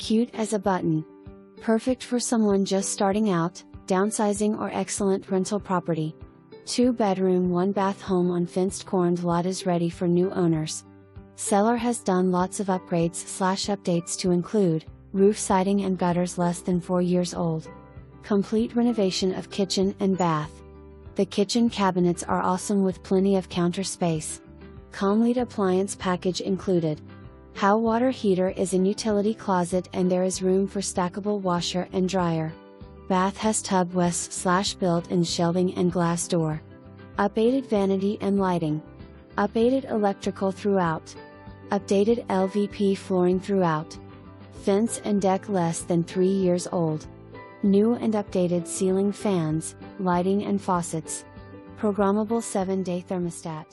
Cute as a button. Perfect for someone just starting out, downsizing, or excellent rental property. 2-bedroom 1-bath home on fenced corned lot is ready for new owners. Seller has done lots of upgrades/updates to include roof siding and gutters less than 4 years old. Complete renovation of kitchen and bath. The kitchen cabinets are awesome with plenty of counter space. COMLETE appliance package included. How water heater is in utility closet and there is room for stackable washer and dryer. Bath has tub west/built-in shelving and glass door. Updated vanity and lighting. Updated electrical throughout. Updated LVP flooring throughout. Fence and deck less than 3 years old. New and updated ceiling fans, lighting and faucets. Programmable 7-day thermostat.